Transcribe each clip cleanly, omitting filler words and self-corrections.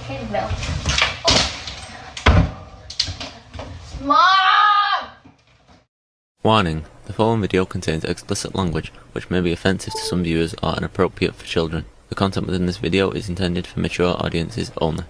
Hit the bell. Mom! Warning, the following video contains explicit language which may be offensive to some viewers or inappropriate for children. The content within this video is intended for mature audiences only.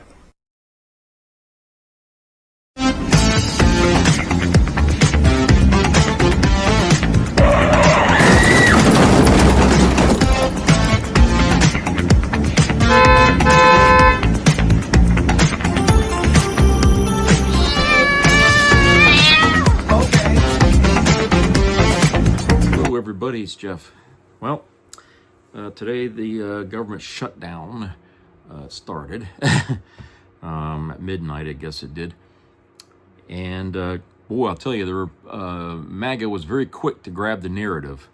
Everybody, it's Jeff. Well, today the government shutdown started at midnight, I guess it did. And boy, I'll tell you, MAGA was very quick to grab the narrative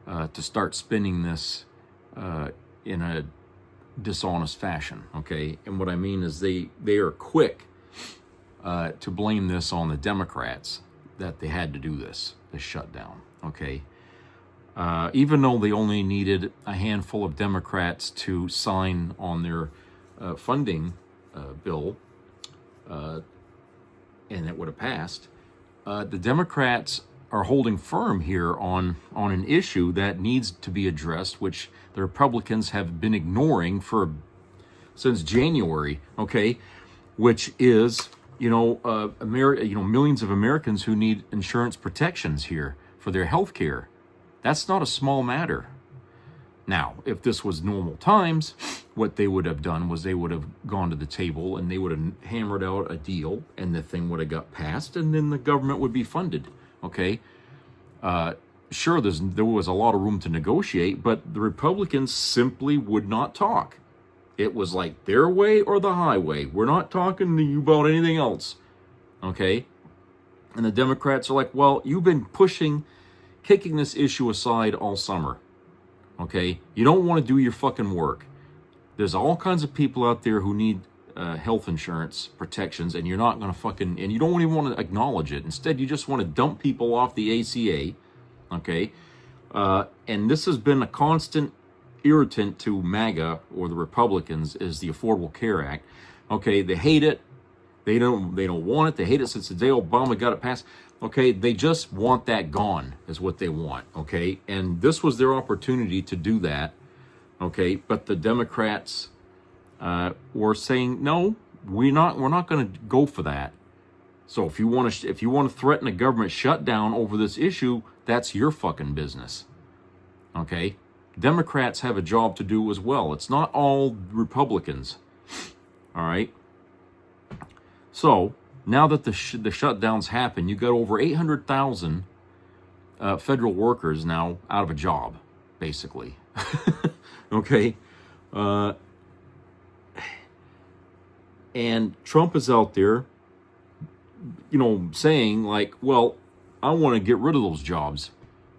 to start spinning this in a dishonest fashion. Okay, and what I mean is they are quick to blame this on the Democrats that they had to do this shutdown. Okay. Even though they only needed a handful of Democrats to sign on their funding bill, and it would have passed, the Democrats are holding firm here on an issue that needs to be addressed, which the Republicans have been ignoring since January. Okay, which is millions of Americans who need insurance protections here for their health care. That's not a small matter. Now, if this was normal times, what they would have done was they would have gone to the table and they would have hammered out a deal and the thing would have got passed and then the government would be funded, okay? Sure, there was a lot of room to negotiate, but the Republicans simply would not talk. It was like their way or the highway. We're not talking to you about anything else, okay? And the Democrats are like, well, you've been kicking this issue aside all summer, okay? You don't want to do your fucking work. There's all kinds of people out there who need health insurance protections, and you're not going to and you don't even want to acknowledge it. Instead, you just want to dump people off the ACA, okay? And this has been a constant irritant to MAGA, or the Republicans, is the Affordable Care Act. Okay, they hate it. They don't want it. They hate it since the day Obama got it passed. Okay, they just want that gone, is what they want, okay? And this was their opportunity to do that, okay? But the Democrats were saying, no, we're not going to go for that. So if you want to threaten a government shutdown over this issue, that's your fucking business, okay? Democrats have a job to do as well. It's not all Republicans, all right? So now that the shutdowns happen, you got over 800,000 federal workers now out of a job, basically. Okay? And Trump is out there, saying like, well, I want to get rid of those jobs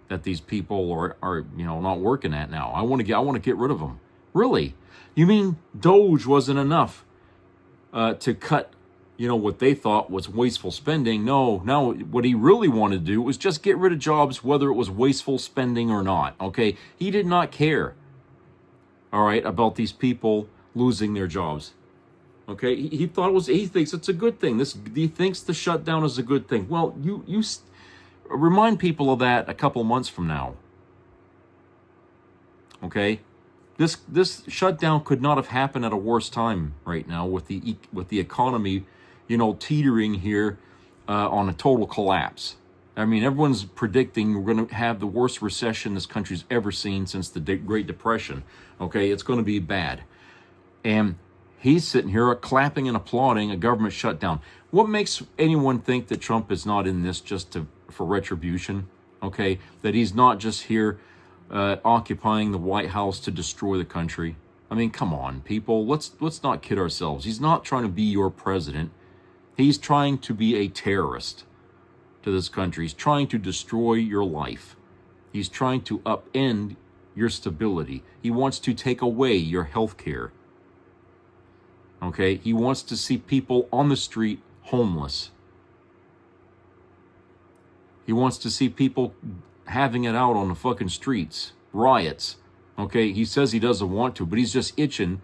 that these people are not working at now. I want to get rid of them. Really? You mean Doge wasn't enough to cut what they thought was wasteful spending? No, what he really wanted to do was just get rid of jobs, whether it was wasteful spending or not, okay? He did not care, all right, about these people losing their jobs, okay? He thinks it's a good thing. He thinks the shutdown is a good thing. Well, you remind people of that a couple months from now, okay? This shutdown could not have happened at a worse time right now with the economy, teetering here on a total collapse. I mean, everyone's predicting we're going to have the worst recession this country's ever seen since the Great Depression. Okay, it's going to be bad. And he's sitting here clapping and applauding a government shutdown. What makes anyone think that Trump is not in this just for retribution? Okay, that he's not just here occupying the White House to destroy the country? I mean, come on, people. Let's not kid ourselves. He's not trying to be your president. He's trying to be a terrorist to this country. He's trying to destroy your life. He's trying to upend your stability. He wants to take away your health care. Okay? He wants to see people on the street homeless. He wants to see people having it out on the fucking streets, riots. Okay, he says he doesn't want to, but he's just itching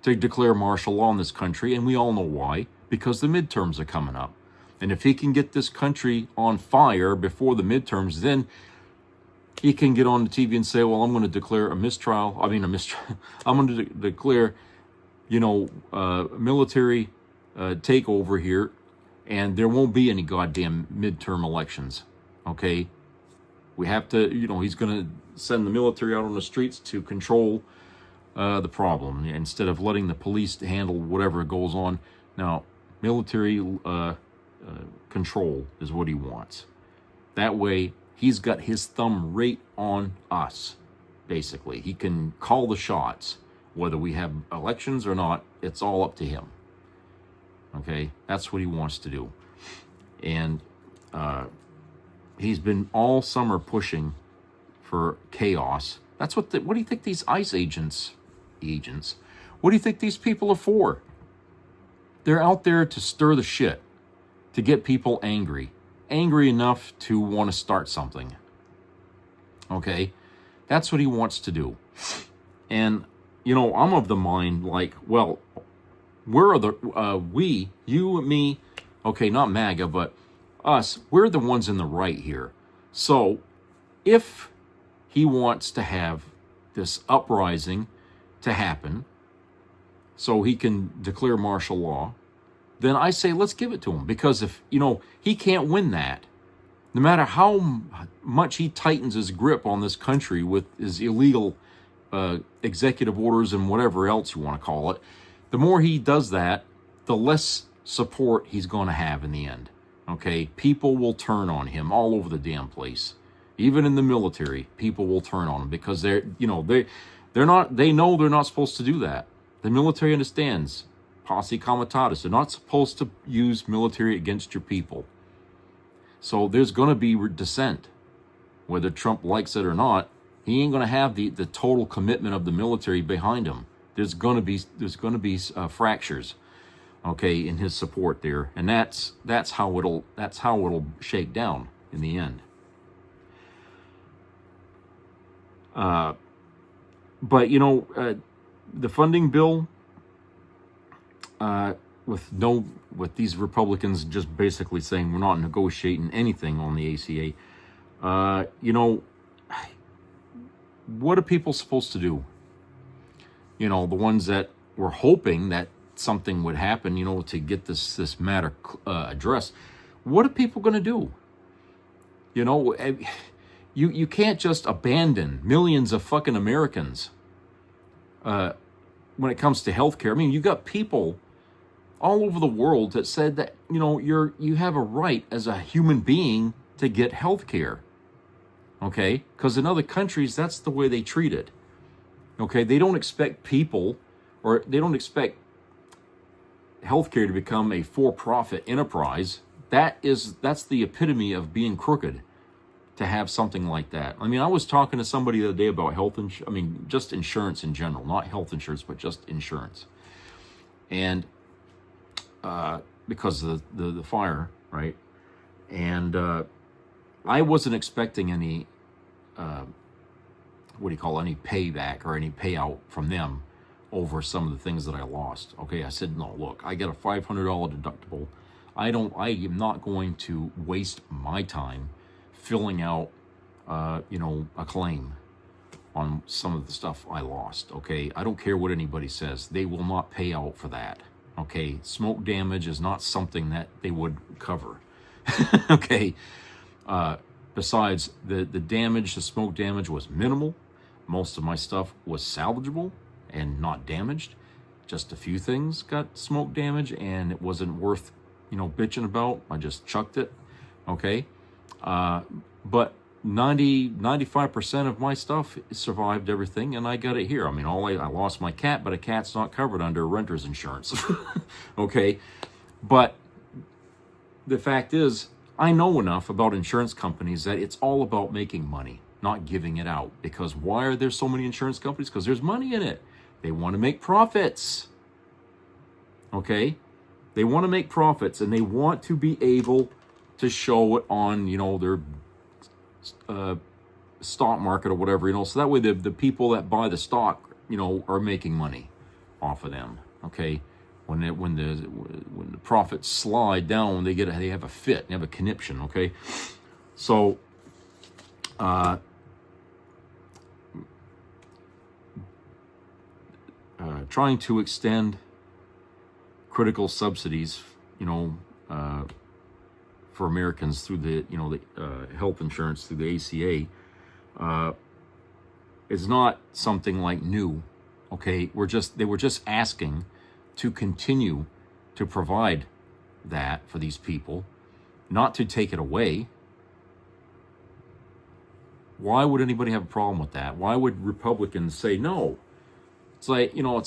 to declare martial law in this country, and we all know why, because the midterms are coming up. And if he can get this country on fire before the midterms, then he can get on the TV and say, well, I'm going to declare a mistrial. I'm going to declare, military takeover here, and there won't be any goddamn midterm elections. Okay? We have to, he's going to send the military out on the streets to control the problem instead of letting the police handle whatever goes on. Now, military control is what he wants. That way, he's got his thumb right on us, basically. He can call the shots. Whether we have elections or not, it's all up to him. Okay? That's what he wants to do. And he's been all summer pushing for chaos. That's what do you think these ICE agents, what do you think these people are for? They're out there to stir the shit, to get people angry enough to want to start something. Okay? That's what he wants to do. And, I'm of the mind, like, well, where are the, you and me, okay, not MAGA, but us, we're the ones in the right here. So, if he wants to have this uprising to happen so he can declare martial law, then I say let's give it to him. Because if, he can't win that, no matter how much he tightens his grip on this country with his illegal executive orders and whatever else you want to call it, the more he does that, the less support he's going to have in the end. Okay? People will turn on him all over the damn place. Even in the military, people will turn on him because they know they're not supposed to do that. The military understands, posse comitatus, they're not supposed to use military against your people. So there's going to be dissent. Whether Trump likes it or not, he ain't going to have the total commitment of the military behind him. There's going to be fractures, okay, in his support there, and that's how it'll shake down in the end. But the funding bill, with these Republicans just basically saying we're not negotiating anything on the ACA, what are people supposed to do? The ones that were hoping that something would happen, to get this matter addressed. What are people going to do? You can't just abandon millions of fucking Americans when it comes to healthcare. I mean, you got people all over the world that said that, you have a right as a human being to get healthcare. Okay? Because in other countries, that's the way they treat it. Okay? They don't expect people, or they don't expect healthcare to become a for-profit enterprise. That's the epitome of being crooked, to have something like that. I mean, I was talking to somebody the other day about just insurance in general, not health insurance, but just insurance. And because of the fire, right? And I wasn't expecting any, any payback or any payout from them over some of the things that I lost. Okay, I said, no, look, I got a $500 deductible. I am not going to waste my time filling out, a claim on some of the stuff I lost, okay? I don't care what anybody says. They will not pay out for that, okay? Smoke damage is not something that they would cover, okay? Besides, the smoke damage was minimal. Most of my stuff was salvageable and not damaged. Just a few things got smoke damage, and it wasn't worth, bitching about. I just chucked it, okay? But 95% of my stuff survived everything, and I got it here. I mean, I lost my cat, but a cat's not covered under renter's insurance, okay? But the fact is, I know enough about insurance companies that it's all about making money, not giving it out. Because why are there so many insurance companies? Because there's money in it. They want to make profits, okay? They want to make profits, and they want to be able to show it on, their stock market or whatever, so that way the people that buy the stock, are making money off of them. Okay, when the profits slide down, they have a fit, they have a conniption. Okay, so trying to extend critical subsidies, for Americans through the health insurance through the ACA is not something like new. Okay, they were just asking to continue to provide that for these people, not to take it away. Why would anybody have a problem with that? Why would Republicans say no? It's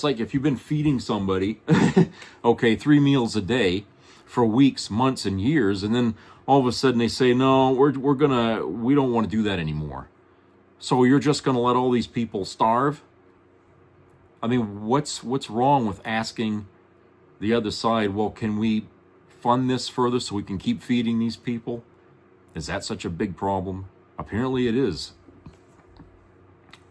like if you've been feeding somebody, okay, 3 meals a day for weeks, months, and years, and then all of a sudden they say, no, we don't want to do that anymore. So you're just gonna let all these people starve? I mean, what's wrong with asking the other side, well, can we fund this further so we can keep feeding these people? Is that such a big problem? Apparently it is.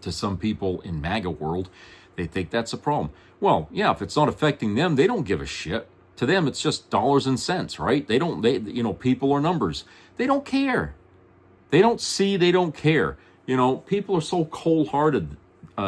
To some people in MAGA world, they think that's a problem. Well, yeah, if it's not affecting them, they don't give a shit. To them, it's just dollars and cents, right? People are numbers. They don't care. They don't see, they don't care. People are so cold-hearted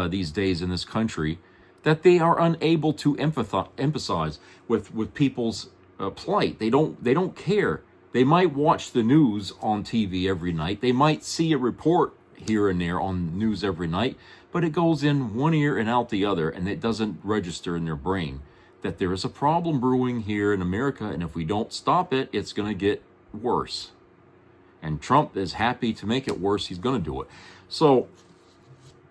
these days in this country that they are unable to empathize with people's plight. They don't care. They might watch the news on TV every night. They might see a report here and there on the news every night, but it goes in one ear and out the other, and it doesn't register in their brain that there is a problem brewing here in America, and if we don't stop it, it's going to get worse. And Trump is happy to make it worse. He's going to do it. So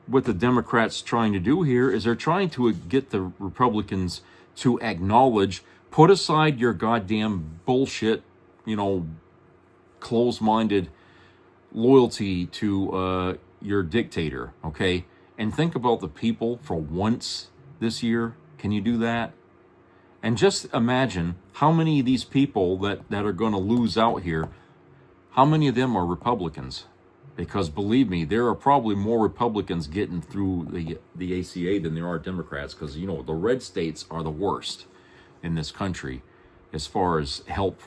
what the Democrats trying to do here is they're trying to get the Republicans to acknowledge, put aside your goddamn bullshit, closed-minded loyalty to your dictator, okay? And think about the people for once this year. Can you do that? And just imagine how many of these people that are going to lose out here, how many of them are Republicans? Because believe me, there are probably more Republicans getting through the ACA than there are Democrats, because, the red states are the worst in this country as far as help,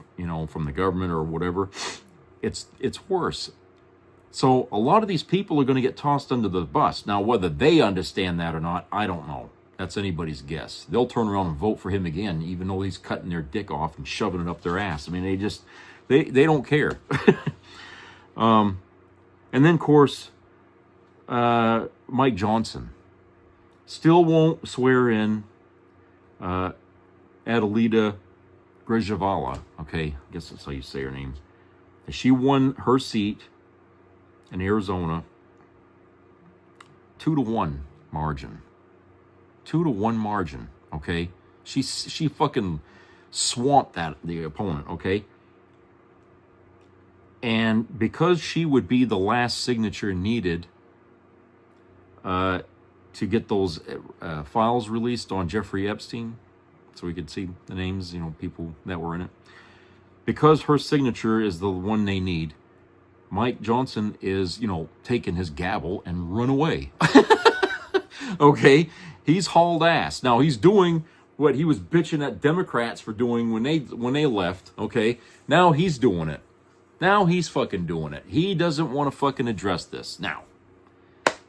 from the government or whatever. It's worse. So a lot of these people are going to get tossed under the bus. Now, whether they understand that or not, I don't know. That's anybody's guess. They'll turn around and vote for him again, even though he's cutting their dick off and shoving it up their ass. I mean, they don't care. And then, of course, Mike Johnson still won't swear in Adelita Grijavala. Okay, I guess that's how you say her name. She won her seat in Arizona 2-1 margin. 2-1 margin, okay? She fucking swamped the opponent, okay? And because she would be the last signature needed to get those files released on Jeffrey Epstein, so we could see the names, people that were in it. Because her signature is the one they need, Mike Johnson is, taking his gavel and run away. Okay? He's hauled ass. Now, he's doing what he was bitching at Democrats for doing when they left, okay? Now he's doing it. Now he's fucking doing it. He doesn't want to fucking address this. Now,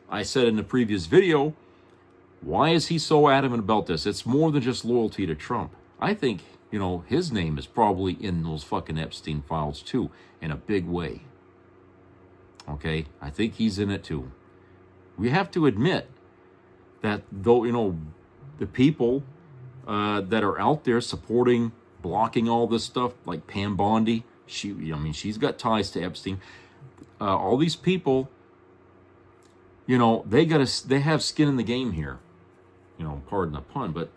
I said in the previous video, why is he so adamant about this? It's more than just loyalty to Trump. I think, his name is probably in those fucking Epstein files too, in a big way. Okay? I think he's in it too. We have to admit that though, the people that are out there supporting, blocking all this stuff, like Pam Bondi, she's got ties to Epstein. All these people, they have skin in the game here. Pardon the pun, but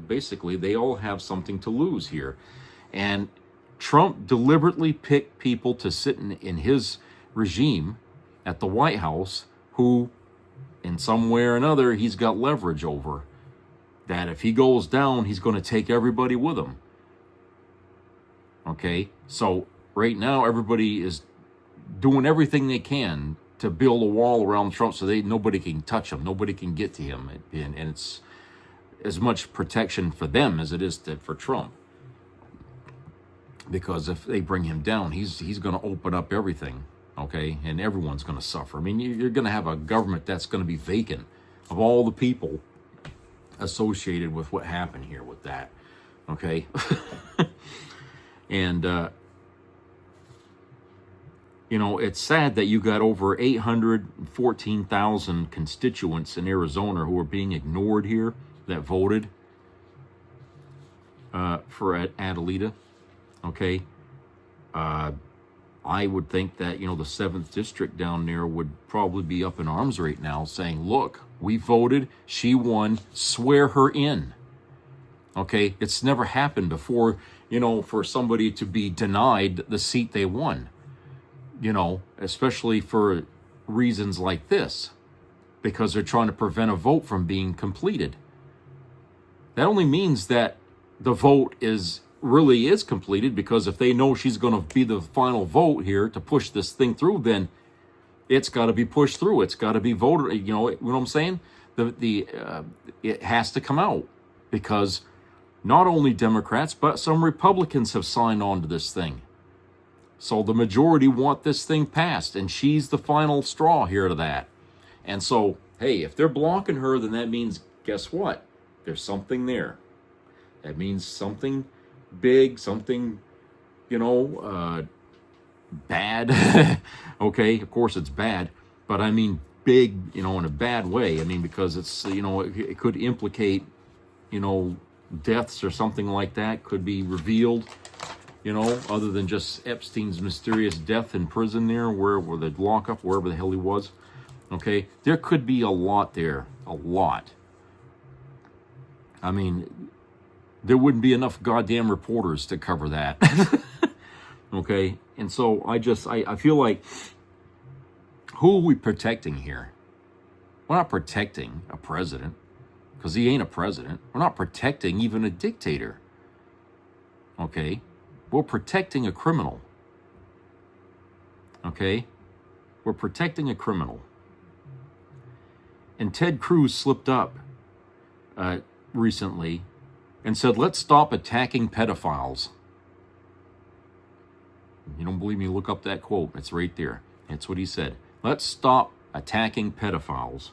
basically they all have something to lose here. And Trump deliberately picked people to sit in his regime at the White House who, in some way or another, he's got leverage over. That if he goes down, he's going to take everybody with him. Okay? So right now, everybody is doing everything they can to build a wall around Trump so nobody can touch him, nobody can get to him. And as much protection for them as it is for Trump. Because if they bring him down, he's going to open up everything, okay? And everyone's going to suffer. I mean, you're going to have a government that's going to be vacant of all the people associated with what happened here with that, okay? And, you know, it's sad that you got over 814,000 constituents in Arizona who are being ignored here that voted for Adelita. Okay, I would think that, you know, the 7th district down there would probably be up in arms right now saying, look, we voted, she won, swear her in. Okay, it's never happened before, you know, for somebody to be denied the seat they won, you know, especially for reasons like this, because they're trying to prevent a vote from being completed. That only means that the vote really is completed, because if they know she's going to be the final vote here to push this thing through, then it's got to be pushed through. It's got to be voted. You know what I'm saying? It has to come out, because not only Democrats but some Republicans have signed on to this thing. So the majority want this thing passed, and she's the final straw here to that. And so, hey, if they're blocking her, then that means, guess what? There's something there. That means something big, something, you know, bad. Okay, of course it's bad, but I mean big, you know, in a bad way. I mean, because it's, you know, it could implicate, you know, deaths or something like that could be revealed, you know, other than just Epstein's mysterious death in prison there, where the lockup, wherever the hell he was. Okay, there could be a lot there, a lot. I mean, there wouldn't be enough goddamn reporters to cover that. Okay, and so I feel like, who are we protecting here? We're not protecting a president, because he ain't a president. We're not protecting even a dictator. Okay, we're protecting a criminal. Okay, we're protecting a criminal. And Ted Cruz slipped up recently and said, let's stop attacking pedophiles. You don't believe me? Look up that quote. It's right there. That's what he said. Let's stop attacking pedophiles.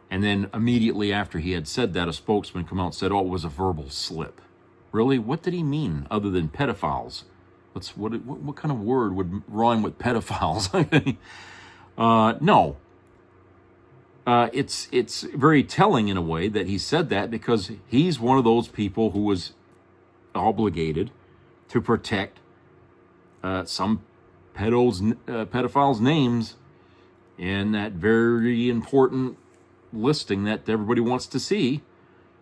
And then immediately after he had said that, a spokesman came out and said, oh, it was a verbal slip. Really? What did he mean other than pedophiles? What kind of word would rhyme with pedophiles? No. It's very telling in a way that he said that, because he's one of those people who was obligated to protect some pedophiles' names in that very important listing that everybody wants to see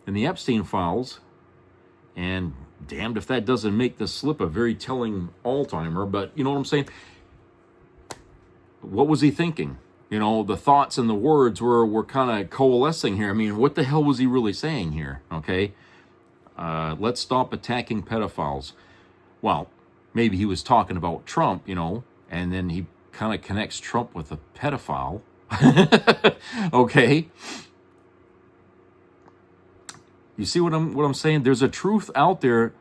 in the Epstein files. And damned if that doesn't make the slip a very telling all-timer. But you know what I'm saying? What was he thinking? You know, the thoughts and the words were kind of coalescing here. I mean, what the hell was he really saying here? Okay, let's stop attacking pedophiles. Well, maybe he was talking about Trump, you know, and then he kind of connects Trump with a pedophile. Okay. You see what I'm saying? There's a truth out there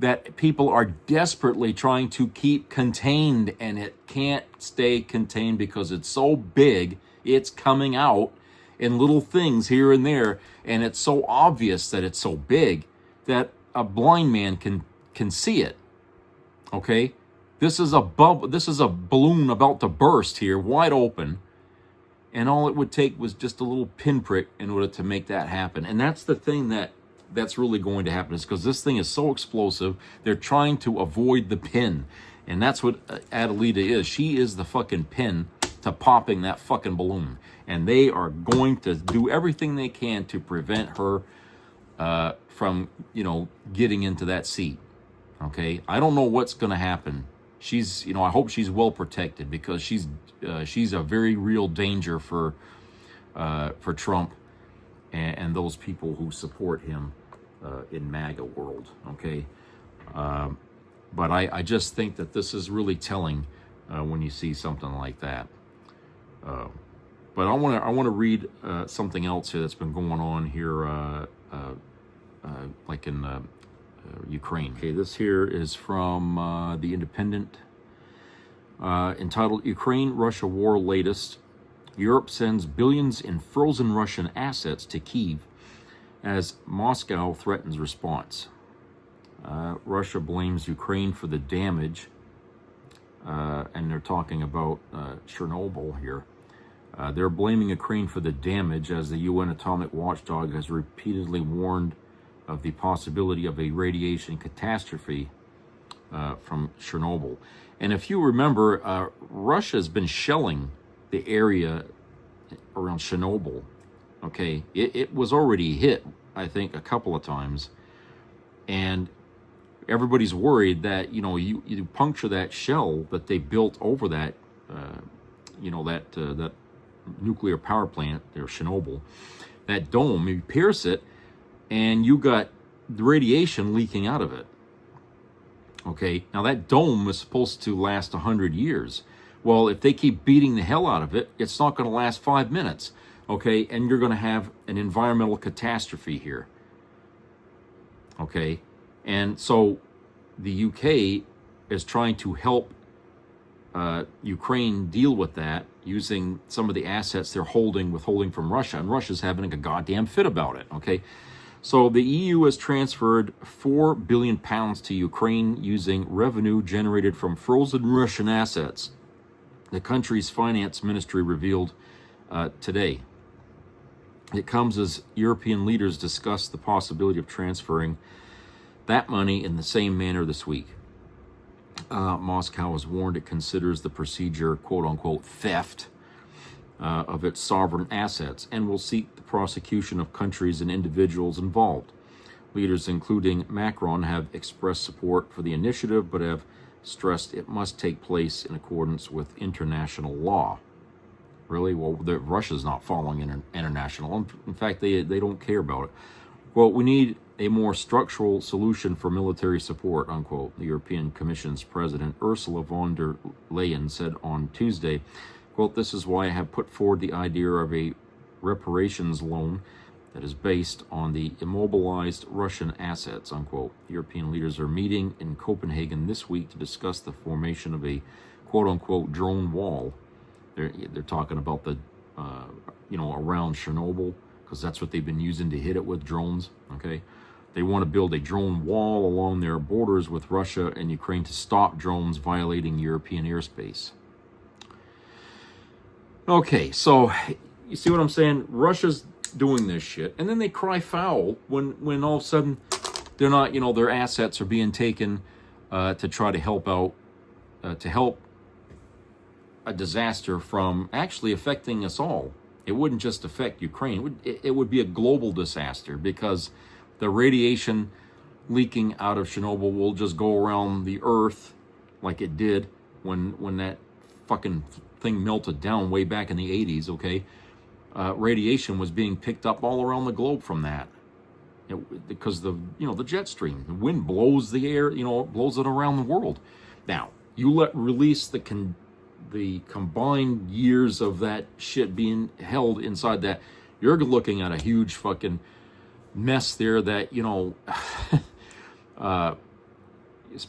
that people are desperately trying to keep contained, and it can't stay contained because it's so big. It's coming out in little things here and there, and it's so obvious that it's so big that a blind man can see it. Okay? This is a bubble. This is a balloon about to burst here, wide open, and all it would take was just a little pinprick in order to make that happen. And that's the thing that's really going to happen, is because this thing is so explosive. They're trying to avoid the pin, and that's what Adelita is. She is the fucking pin to popping that fucking balloon, and they are going to do everything they can to prevent her from, you know, getting into that seat. Okay, I don't know what's going to happen. She's, you know, I hope she's well protected, because she's a very real danger for Trump and those people who support him in MAGA world. Okay, but I just think that this is really telling when you see something like that. But I want to read something else here that's been going on here like in Ukraine. Okay, this here is from The Independent, entitled Ukraine-Russia War Latest. Europe sends billions in frozen Russian assets to Kyiv as Moscow threatens response. Russia blames Ukraine for the damage, and they're talking about Chernobyl here. They're blaming Ukraine for the damage as the UN atomic watchdog has repeatedly warned of the possibility of a radiation catastrophe from Chernobyl. And if you remember, Russia has been shelling the area around Chernobyl. Okay, it was already hit, I think, a couple of times. And everybody's worried that, you puncture that shell that they built over that, that nuclear power plant there, Chernobyl, that dome, you pierce it, and you got the radiation leaking out of it. Okay, now that dome is supposed to last 100 years. Well, if they keep beating the hell out of it, it's not going to last 5 minutes. Okay, and you're going to have an environmental catastrophe here. Okay, and so the UK is trying to help Ukraine deal with that using some of the assets they're withholding from Russia, and Russia's having a goddamn fit about it. Okay, so the EU has transferred £4 billion to Ukraine using revenue generated from frozen Russian assets, the country's finance ministry revealed today. It comes as European leaders discuss the possibility of transferring that money in the same manner this week. Moscow has warned it considers the procedure, quote-unquote, theft of its sovereign assets and will seek the prosecution of countries and individuals involved. Leaders, including Macron, have expressed support for the initiative, but have stressed it must take place in accordance with international law. Really? Well, Russia's not following international. In fact, they don't care about it. Well, we need a more structural solution for military support, unquote, the European Commission's President Ursula von der Leyen said on Tuesday. Quote, this is why I have put forward the idea of a reparations loan that is based on the immobilized Russian assets, unquote. European leaders are meeting in Copenhagen this week to discuss the formation of a quote-unquote drone wall. They're talking about the, around Chernobyl, because that's what they've been using to hit it with drones, okay? They want to build a drone wall along their borders with Russia and Ukraine to stop drones violating European airspace. Okay, so you see what I'm saying? Russia's doing this shit, and then they cry foul when all of a sudden they're not, their assets are being taken to try to help out, to help a disaster from actually affecting us all. It wouldn't just affect Ukraine. It would be a global disaster because the radiation leaking out of Chernobyl will just go around the earth like it did when that fucking thing melted down way back in the 80s, okay? Radiation was being picked up all around the globe from that. Because the jet stream, the wind blows the air, it blows it around the world. Now, you release the combined years of that shit being held inside that, you're looking at a huge fucking mess there that,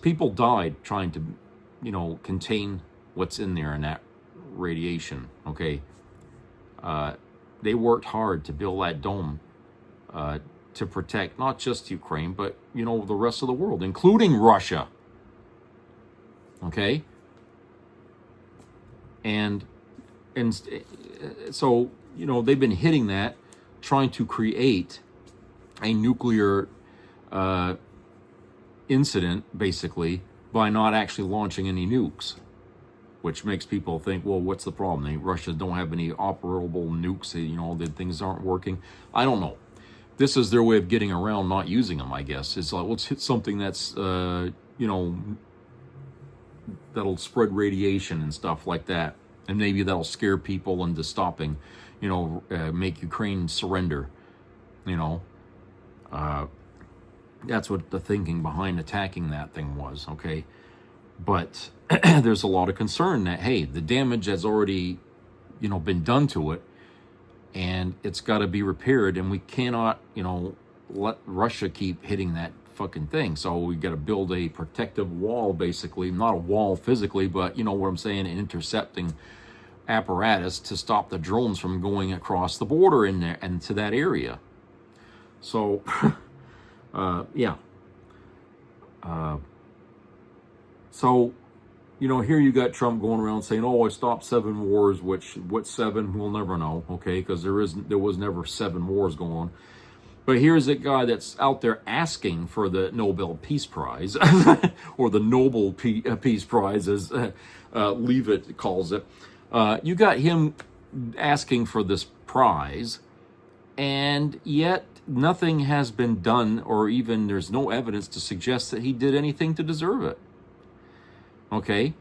people died trying to, contain what's in there in that radiation, okay? They worked hard to build that dome to protect not just Ukraine, but, the rest of the world, including Russia, okay? And so, they've been hitting that, trying to create a nuclear incident, basically, by not actually launching any nukes, which makes people think, well, what's the problem? Russia don't have any operable nukes, that things aren't working. I don't know. This is their way of getting around not using them, I guess. It's like, let's hit something that's, that'll spread radiation and stuff like that. And maybe that'll scare people into stopping, make Ukraine surrender, That's what the thinking behind attacking that thing was, okay? But there's a lot of concern that, hey, the damage has already, been done to it, and it's got to be repaired, and we cannot, let Russia keep hitting that fucking thing. So we got to build a protective wall, basically, not a wall physically, but you know what I'm saying, an intercepting apparatus to stop the drones from going across the border in there and to that area. So, yeah. So, you know, here you got Trump going around saying, "Oh, I stopped 7 wars," which what 7 we'll never know, okay? Because there was never 7 wars going on. But here's a guy that's out there asking for the Nobel Peace Prize, or the Nobel Peace Prize, as Leavitt calls it. You got him asking for this prize, and yet nothing has been done, or even there's no evidence to suggest that he did anything to deserve it. Okay?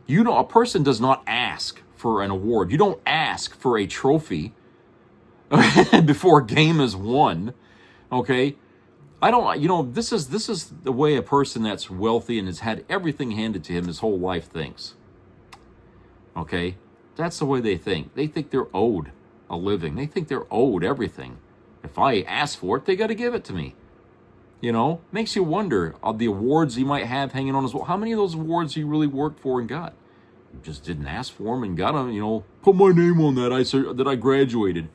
You know, a person does not ask for an award. You don't ask for a trophy before a game is won. Okay? I don't, you know, this is the way a person that's wealthy and has had everything handed to him his whole life thinks. Okay? That's the way they think. They think they're owed a living. They think they're owed everything. If I ask for it, they got to give it to me. You know, makes you wonder of the awards he might have hanging on his wall. How many of those awards he really worked for and got? He just didn't ask for them and got them. You know, put my name on that. I graduated.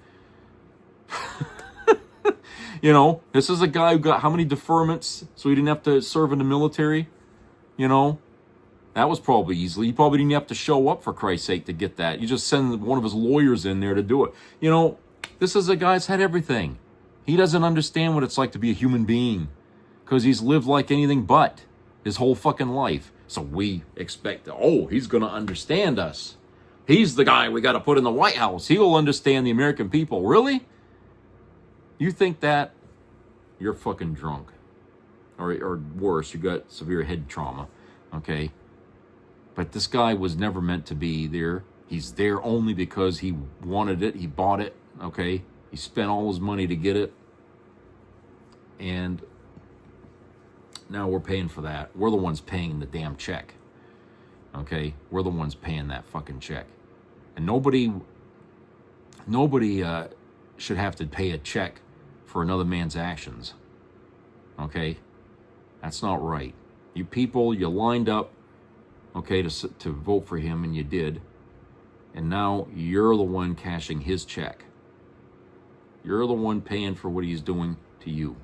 You know, this is a guy who got how many deferments so he didn't have to serve in the military. You know, that was probably easily. He probably didn't have to show up, for Christ's sake, to get that. You just send one of his lawyers in there to do it. You know, this is a guy that's had everything. He doesn't understand what it's like to be a human being, because he's lived like anything but his whole fucking life. So we expect, oh, he's going to understand us. He's the guy we got to put in the White House. He'll understand the American people. Really? You think that? You're fucking drunk. Or worse, you got severe head trauma. Okay? But this guy was never meant to be there. He's there only because he wanted it. He bought it. Okay? He spent all his money to get it. And now we're paying for that. We're the ones paying the damn check. Okay? We're the ones paying that fucking check. And nobody should have to pay a check for another man's actions. Okay? That's not right. You people, you lined up, okay, to vote for him, and you did. And now you're the one cashing his check. You're the one paying for what he's doing to you.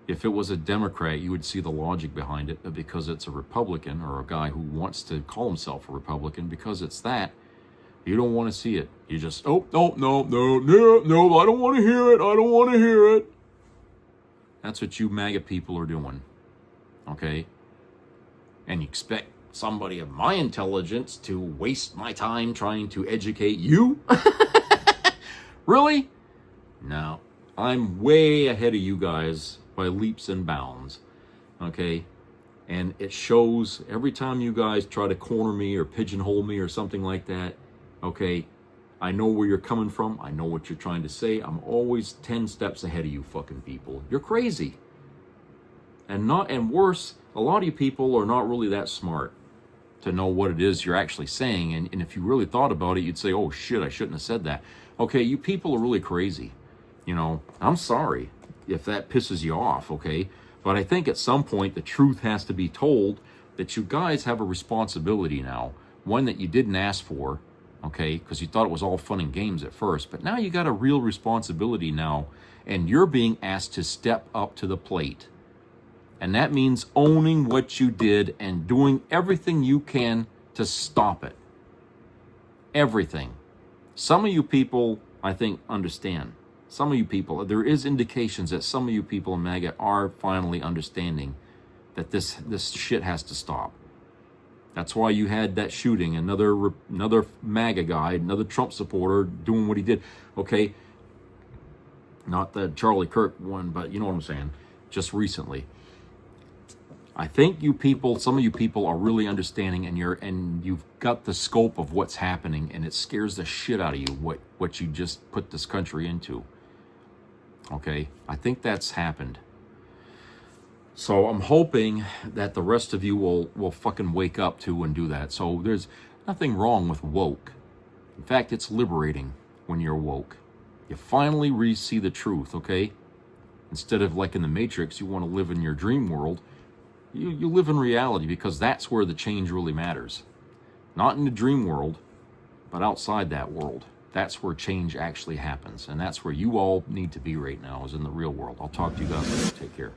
If it was a Democrat, you would see the logic behind it, but because it's a Republican, or a guy who wants to call himself a Republican, because it's that, you don't want to see it. You just, no, I don't want to hear it. I don't want to hear it. That's what you MAGA people are doing. Okay? And you expect somebody of my intelligence to waste my time trying to educate you? Really? No. I'm way ahead of you guys by leaps and bounds. Okay? And it shows every time you guys try to corner me or pigeonhole me or something like that. Okay? I know where you're coming from. I know what you're trying to say. I'm always 10 steps ahead of you fucking people. You're crazy. And worse, a lot of you people are not really that smart to know what it is you're actually saying. And if you really thought about it, you'd say, oh shit, I shouldn't have said that. Okay, you people are really crazy. You know, I'm sorry if that pisses you off, okay? But I think at some point the truth has to be told, that you guys have a responsibility now, one that you didn't ask for, okay? Because you thought it was all fun and games at first, but now you got a real responsibility now, and you're being asked to step up to the plate. And that means owning what you did and doing everything you can to stop it. Everything. Some of you people, I think, understand. Some of you people, there is indications that some of you people in MAGA are finally understanding that this shit has to stop. That's why you had that shooting, another MAGA guy, another Trump supporter doing what he did. Okay, not the Charlie Kirk one, but you know what I'm saying, just recently. I think you people, some of you people are really understanding, and you've got the scope of what's happening, and it scares the shit out of you what you just put this country into. Okay, I think that's happened. So I'm hoping that the rest of you will fucking wake up to and do that. So there's nothing wrong with woke. In fact, it's liberating when you're woke. You finally see the truth, okay? Instead of like in the Matrix, you want to live in your dream world. You live in reality, because that's where the change really matters. Not in the dream world, but outside that world. That's where change actually happens. And that's where you all need to be right now, is in the real world. I'll talk to you guys later. Take care.